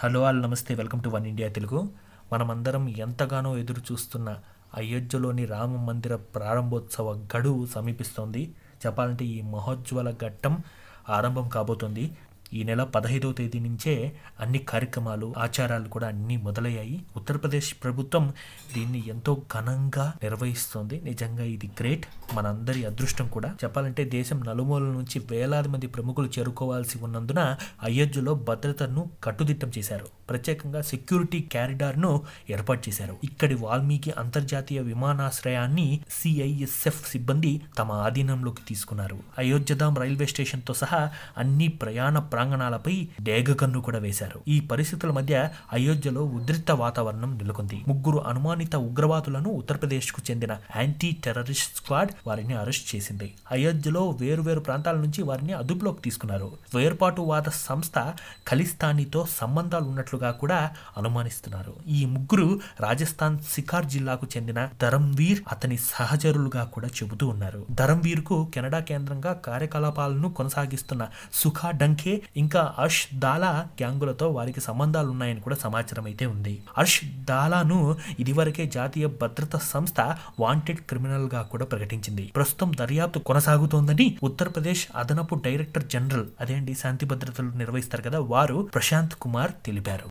Hello all నమస్తే, welcome to one India Telugu. మనమందరం ఎంతగానో ఎదురు చూస్తున్న అయోధ్యలోని రామ మందిర ప్రారంభోత్సవ గడువు సమీపిస్తోంది. చెప్పాలంటే ఈ మహోజ్వల ఘట్టం ఆరంభం కాబోతోంది. ఈ నెల 15వ తేదీ నుంచే అన్ని కార్యక్రమాలు, ఆచారాలు కూడా అన్నీ మొదలయ్యాయి. ఉత్తరప్రదేశ్ ప్రభుత్వం దీన్ని ఎంతో ఘనంగా నిర్వహిస్తోంది. నిజంగా ఇది గ్రేట్, మనందరి అదృష్టం కూడా. చెప్పాలంటే దేశం నలుమూలల నుంచి వేలాది మంది ప్రముఖులు చేరుకోవాల్సి ఉన్నందున అయోధ్యలో భద్రతను కట్టుదిట్టం చేశారు. ప్రత్యేకంగా సెక్యూరిటీ క్యారిడార్ను ఏర్పాటు చేశారు. ఇక్కడి వాల్మీకి అంతర్జాతీయ విమానాశ్రయాన్ని సిఐఎస్ఎఫ్ సిబ్బంది తమ ఆధీనంలోకి తీసుకున్నారు. అయోధ్యధామ్ రైల్వే స్టేషన్తో సహా అన్ని ప్రయాణ ప్రాంగణాలపై డేగకన్ను కూడా వేశారు. ఈ పరిస్థితుల మధ్య అయోధ్యలో ఉద్రిక్త వాతావరణం నెలకొంది. 3 అనుమానిత ఉగ్రవాదులను ఉత్తరప్రదేశ్ కు చెందిన యాంటీ టెర్రరిస్ట్ స్క్వాడ్ వారిని అరెస్ట్ చేసింది. అయోధ్యలో వేరువేరు ప్రాంతాల నుంచి వారిని అదుపులోకి తీసుకున్నారు. వేర్పాటువాద సంస్థ ఖలిస్తానీతో సంబంధాలు ఉన్నట్లుగా కూడా అనుమానిస్తున్నారు. ఈ 3 రాజస్థాన్ సికార్ జిల్లాకు చెందిన ధరంవీర్, అతని సహచరులుగా కూడా చెబుతూ ఉన్నారు. ధరంవీర్ కు కెనడా కేంద్రంగా కార్యకలాపాలను కొనసాగిస్తున్న సుఖా డంకే ఇంకా హర్ష్ దాలా గ్యాంగులతో వారికి సంబంధాలు ఉన్నాయని కూడా సమాచారం అయితే ఉంది. హర్ష్ దాలాను ఇదివరకే జాతీయ భద్రతా సంస్థ వాంటెడ్ క్రిమినల్ గా కూడా ప్రకటించింది. ప్రస్తుతం దర్యాప్తు కొనసాగుతోందని ఉత్తరప్రదేశ్ అదనపు డైరెక్టర్ జనరల్, శాంతి భద్రతలు నిర్వహిస్తారు కదా, వారు ప్రశాంత్ కుమార్ తెలిపారు.